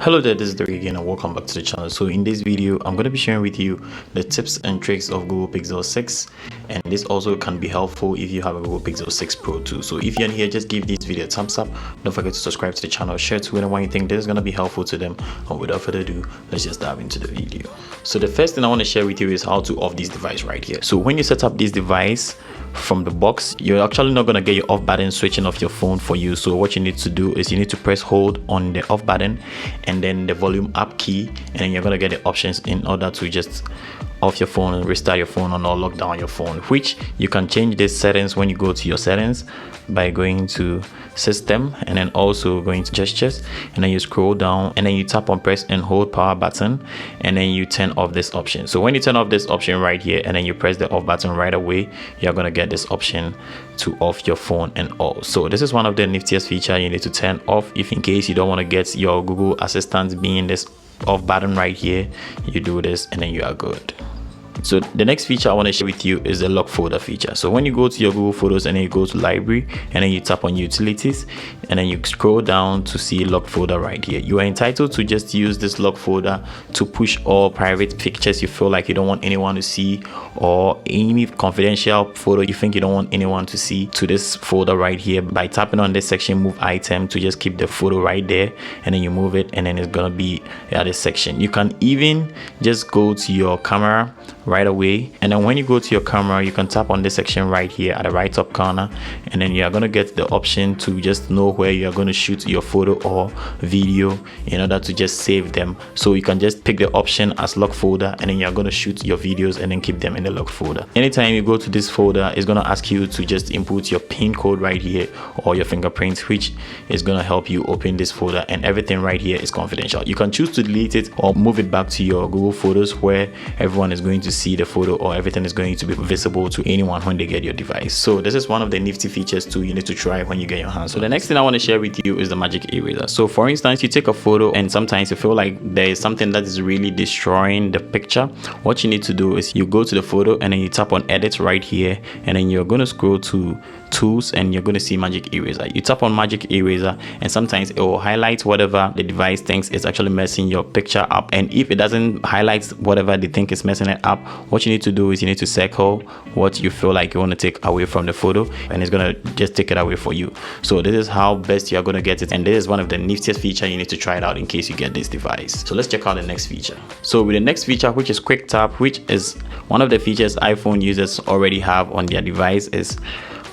Hello there, this is Derek again and welcome back to the channel. So in this video I'm going to be sharing with you the tips and tricks of Google Pixel 6, and this also can be helpful if you have a Google Pixel 6 Pro too. So if you're new here, just give this video a thumbs up, don't forget to subscribe to the channel, share to anyone you think this is going to be helpful to them, and without further ado, let's just dive into the video. So the first thing I want to share with you is how to off this device right here. So when you set up this device from the box, you're actually not going to get your off button switching off your phone for you. So what you need to do is you need to press hold on the off button and then the volume up key, and then you're going to get the options in order to just off your phone and restart your phone or lock down your phone, which you can change these settings when you go to your settings by going to system and then also going to gestures, and then you scroll down and then you tap on press and hold power button, and then you turn off this option. So when you turn off this option right here and then you press the off button right away, you're going to get this option to off your phone and all. So this is one of the niftiest feature you need to turn off if in case you don't want to get your Google Assistant being this off button right here. You do this and then you are good. So the next feature I want to share with you is the lock folder feature. So when you go to your Google Photos and then you go to library and then you tap on utilities and then you scroll down to see lock folder right here, you are entitled to just use this lock folder to push all private pictures you feel like you don't want anyone to see, or any confidential photo you think you don't want anyone to see, to this folder right here by tapping on this section move item to just keep the photo right there, and then you move it and then it's gonna be at this section. You can even just go to your camera right away, and then when you go to your camera you can tap on this section right here at the right top corner, and then you are going to get the option to just know where you are going to shoot your photo or video in order to just save them. So you can just pick the option as lock folder, and then you are going to shoot your videos and then keep them in the lock folder. Anytime you go to this folder, it's going to ask you to just input your pin code right here or your fingerprint, which is going to help you open this folder, and everything right here is confidential. You can choose to delete it or move it back to your Google Photos where everyone is going to see the photo, or everything is going to be visible to anyone when they get your device. So this is one of the nifty features too you need to try when you get your hands. So the next thing I want to share with you is the magic eraser. So for instance, you take a photo and sometimes you feel like there is something that is really destroying the picture. What you need to do is you go to the photo and then you tap on edit right here, and then you're going to scroll to tools and you're going to see magic eraser. You tap on magic eraser and sometimes it will highlight whatever the device thinks is actually messing your picture up, and if it doesn't highlight whatever they think is messing it up, what you need to do is you need to circle what you feel like you want to take away from the photo, and it's going to just take it away for you. So this is how best you are going to get it, and this is one of the niftiest feature you need to try it out in case you get this device. So let's check out the next feature. So with the next feature, which is quick tap, which is one of the features iPhone users already have on their device, is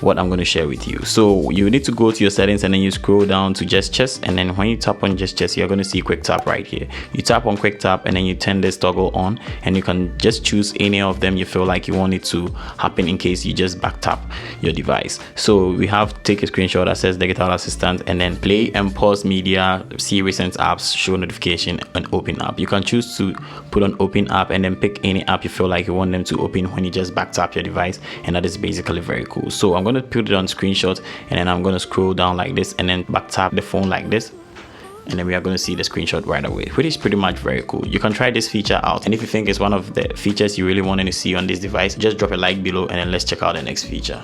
what I'm going to share with you. So you need to go to your settings and then you scroll down to gestures, and then when you tap on gestures you're going to see quick tap right here. You tap on quick tap and then you turn this toggle on, and you can just choose any of them you feel like you want it to happen in case you just back tap your device. So we have take a screenshot that says digital assistant, and then play and pause media, see recent apps, show notification, and open app. You can choose to put on open app and then pick any app you feel like you want them to open when you just back tap your device, and that is basically very cool. So I'm going to put it on screenshot, and then I'm going to scroll down like this and then back tap the phone like this, and then we are going to see the screenshot right away, which is pretty much very cool. You can try this feature out, and if you think it's one of the features you really wanted to see on this device, just drop a like below, and then let's check out the next feature.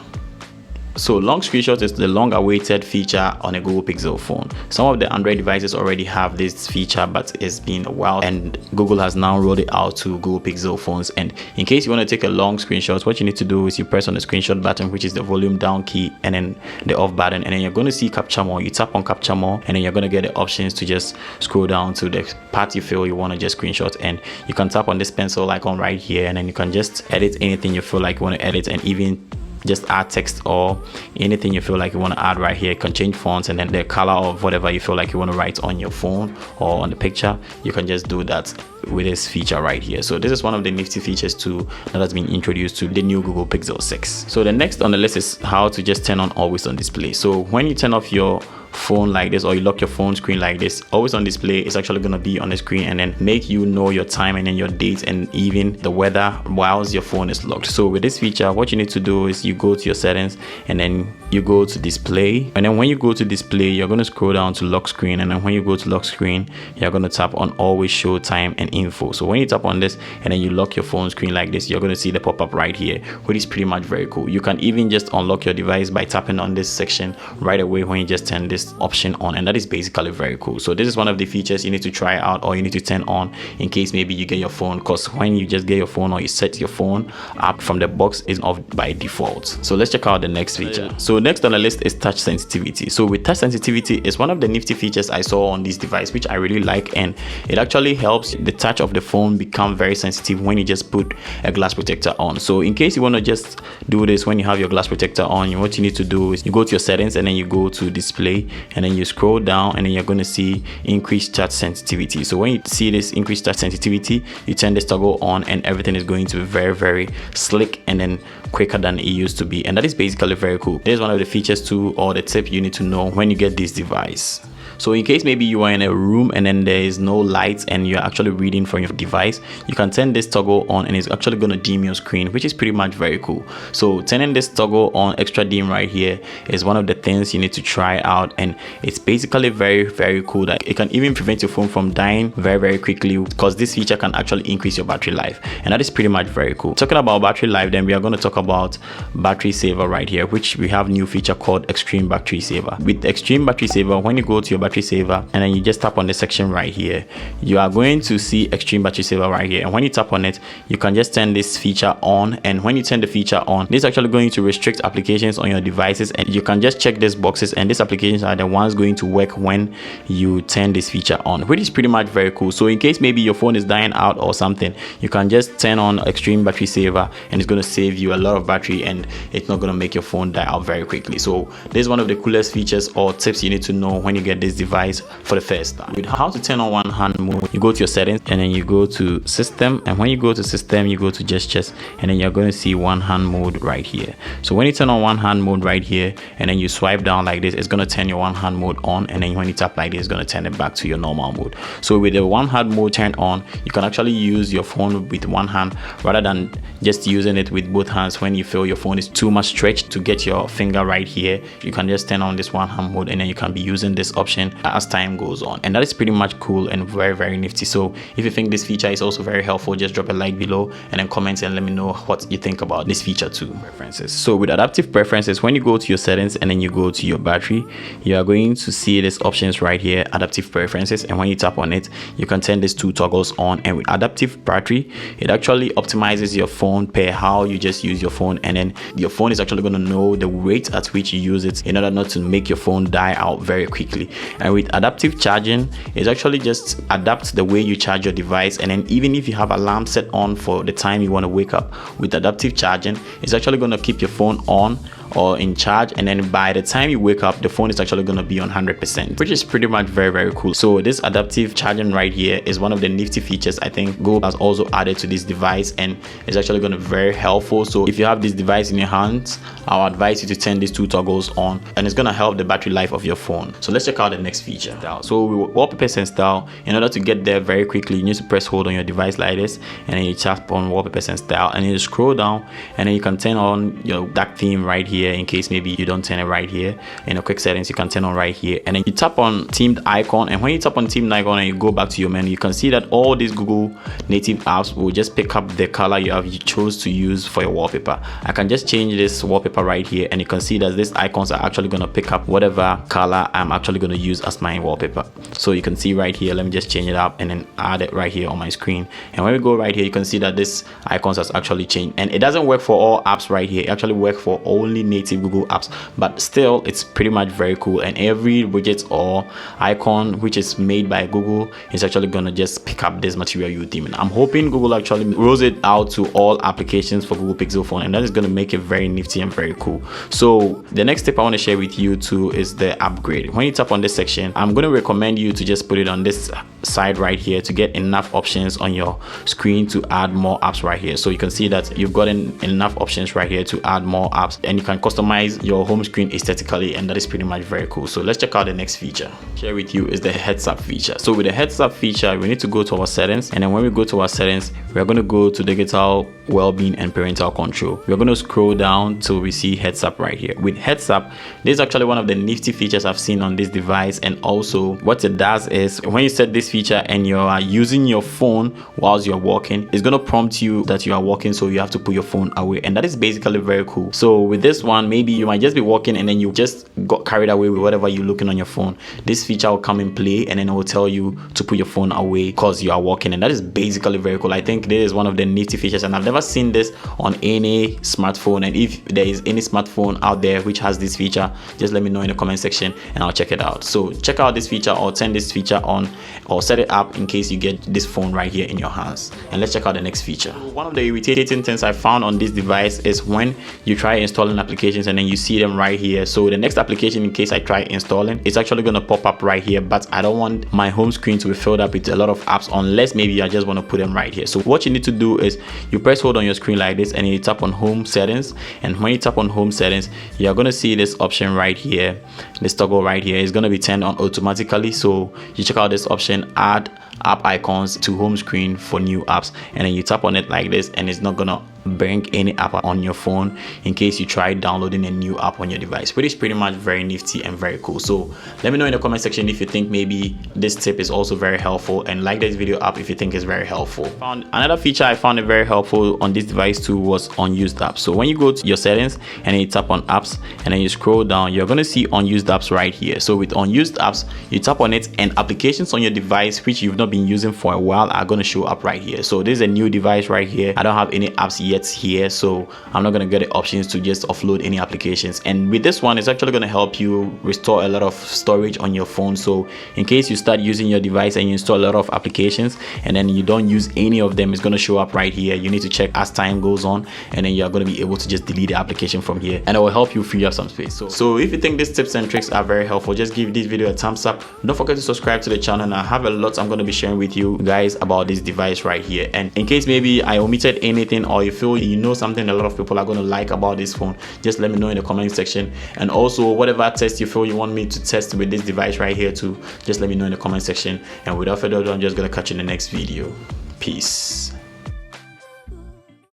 So long screenshot is the long awaited feature on a Google Pixel phone. Some of the Android devices already have this feature, but it's been a while and Google has now rolled it out to Google Pixel phones. And in case you want to take a long screenshot, what you need to do is you press on the screenshot button, which is the volume down key, and then the off button, and then you're going to see capture more. You tap on capture more, and then you're going to get the options to just scroll down to the part you feel you want to just screenshot, and you can tap on this pencil icon right here, and then you can just edit anything you feel like you want to edit, and even just add text or anything you feel like you want to add right here. You can change fonts and then the color of whatever you feel like you want to write on your phone or on the picture. You can just do that with this feature right here. So this is one of the nifty features too that has been introduced to the new Google Pixel 6. So the next on the list is how to just turn on always on display. So when you turn off your phone like this, or you lock your phone screen like this, always on display is actually going to be on the screen and then make you know your time and then your date and even the weather whilst your phone is locked. So with this feature, what you need to do is you go to your settings and then you go to display, and then when you go to display you're going to scroll down to lock screen, and then when you go to lock screen you're going to tap on always show time and info. So when you tap on this and then you lock your phone screen like this, you're going to see the pop-up right here, which is pretty much very cool. You can even just unlock your device by tapping on this section right away when you just turn this this option on, and that is basically very cool. So this is one of the features you need to try out, or you need to turn on in case maybe you get your phone, because when you just get your phone or you set your phone up from the box, is off by default. So let's check out the next feature. So next on the list is touch sensitivity. So with touch sensitivity, is one of the nifty features I saw on this device, which I really like, and it actually helps the touch of the phone become very sensitive when you just put a glass protector on. So in case you want to just do this when you have your glass protector on, what you need to do is you go to your settings and then you go to display, and then you scroll down, and then you're going to see increased touch sensitivity. So when you see this increased touch sensitivity, you turn this toggle on and everything is going to be very slick and then quicker than it used to be, and that is basically very cool. This is one of the features too, or the tip you need to know when you get this device. So in case maybe you are in a room and then there is no lights and you're actually reading from your device, you can turn this toggle on and it's actually going to dim your screen, which is pretty much very cool. So turning this toggle on extra dim right here is one of the things you need to try out, and it's basically very cool that it can even prevent your phone from dying very quickly, because this feature can actually increase your battery life, and that is pretty much very cool. Talking about battery life, then we are going to talk about battery saver right here, which we have new feature called extreme battery saver. With extreme battery saver, when you go to your battery saver and then you just tap on the section right here, you are going to see extreme battery saver right here, and when you tap on it, you can just turn this feature on, and when you turn the feature on, this is actually going to restrict applications on your devices, and you can just check these boxes, and these applications are the ones going to work when you turn this feature on, which is pretty much very cool. So in case maybe your phone is dying out or something, you can just turn on extreme battery saver and it's going to save you a lot of battery, and it's not going to make your phone die out very quickly. So this is one of the coolest features or tips you need to know when you get this device for the first time. With how to turn on one hand mode, you go to your settings and then you go to system, and when you go to system, you go to gestures, and then you're going to see one hand mode right here. So when you turn on one hand mode right here and then you swipe down like this, it's going to turn your one hand mode on, and then when you tap like this, it's going to turn it back to your normal mode. So with the one hand mode turned on, you can actually use your phone with one hand rather than just using it with both hands. When you feel your phone is too much stretched to get your finger right here, you can just turn on this one hand mode, and then you can be using this option as time goes on, and that is pretty much cool and very nifty. So if you think this feature is also very helpful, just drop a like below and then comment and let me know what you think about this feature too. Preferences. So with adaptive preferences, when you go to your settings and then you go to your battery, you are going to see these options right here, adaptive preferences, and when you tap on it, you can turn these two toggles on. And with adaptive battery, it actually optimizes your phone per how you just use your phone, and then your phone is actually going to know the rate at which you use it in order not to make your phone die out very quickly. And with adaptive charging, it's actually just adapts the way you charge your device, and then even if you have alarm set on for the time you want to wake up, with adaptive charging, it's actually going to keep your phone on or in charge, and then by the time you wake up, the phone is actually going to be on 100%, which is pretty much very cool. So this adaptive charging right here is one of the nifty features I think Google has also added to this device, and it's actually going to be very helpful. So if you have this device in your hands, I'll advise you to turn these two toggles on, and it's going to help the battery life of your phone. So let's check out the next feature. So with wallpapers and style, in order to get there very quickly, you need to press hold on your device like this, and then you tap on wallpapers and style, and you scroll down, and then you can turn on your dark theme right here in case maybe you don't turn it right here. In the quick settings, you can turn on right here, and then you tap on themed icon, and when you tap on themed icon and you go back to your menu, you can see that all these Google native apps will just pick up the color you chose to use for your wallpaper. I can just change this wallpaper right here, and you can see that these icons are actually going to pick up whatever color I'm actually going to use as my wallpaper. So you can see right here, let me just change it up and then add it right here on my screen, and when we go right here, you can see that this icons has actually changed, and it doesn't work for all apps right here. It actually works for only native Google apps, but still it's pretty much very cool, and every widget or icon which is made by Google is actually gonna just pick up this material you theme. I'm hoping Google actually rolls it out to all applications for Google Pixel phone, and that is gonna make it very nifty and very cool. So the next tip I want to share with you too is the upgrade. When you tap on this section, I'm going to recommend you to just put it on this side right here to get enough options on your screen to add more apps right here. So you can see that you've gotten enough options right here to add more apps, and you can customize your home screen aesthetically, and that is pretty much very cool. So let's check out the next feature. Share with you is the heads up feature. So with the heads up feature, we need to go to our settings, and then when we go to our settings, we're going to go to digital well-being and parental control. We're going to scroll down till we see heads up right here. With heads up, this is actually one of the nifty features I've seen on this device, and also what it does is when you set this feature and you are using your phone whilst you're walking, it's going to prompt you that you are walking, so you have to put your phone away, and that is basically very cool. So with this one, maybe you might just be walking and then you just got carried away with whatever you're looking on your phone. This feature will come in play and then it will tell you to put your phone away because you are walking, and that is basically very cool. I think this is one of the nifty features, and I've never seen this on any smartphone. And if there is any smartphone out there which has this feature, just let me know in the comment section and I'll check it out. So check out this feature or turn this feature on or set it up in case you get this phone right here in your hands. And let's check out the next feature. One of the irritating things I found on this device is when you try installing applications and then you see them right here. So the next application, in case I try installing, it's actually going to pop up right here, but I don't want my home screen to be filled up with a lot of apps unless maybe I just want to put them right here. So what you need to do is you press hold on your screen like this and you tap on home settings, and when you tap on home settings, you're going to see this option right here. This toggle right here is going to be turned on automatically. So you check out this option, add app icons to home screen for new apps, and then you tap on it like this and it's not gonna bring any app on your phone in case you try downloading a new app on your device, which is pretty much very nifty and very cool. So let me know in the comment section if you think maybe this tip is also very helpful, and like this video up if you think it's very helpful. Found another feature I found it very helpful on this device too was unused apps. So when you go to your settings and then you tap on apps and then you scroll down, you're going to see unused apps right here. So with unused apps, you tap on it and applications on your device which you've not been using for a while are going to show up right here. So this is a new device right here. I don't have any apps yet here, so I'm not going to get the options to just offload any applications. And with this one, it's actually going to help you restore a lot of storage on your phone. So in case you start using your device and you install a lot of applications and then you don't use any of them, it's going to show up right here. You need to check as time goes on, and then you're going to be able to just delete the application from here, and it will help you free up some space. So if you think these tips and tricks are very helpful, just give this video a thumbs up. Don't forget to subscribe to the channel, and I have a lot I'm going to be sharing with you guys about this device right here. And in case maybe I omitted anything, or you feel you know something a lot of people are going to like about this phone, just let me know in the comment section. And also whatever test you feel you want me to test with this device right here too, just let me know in the comment section. And without further ado, I'm just going to catch you in the next video. Peace.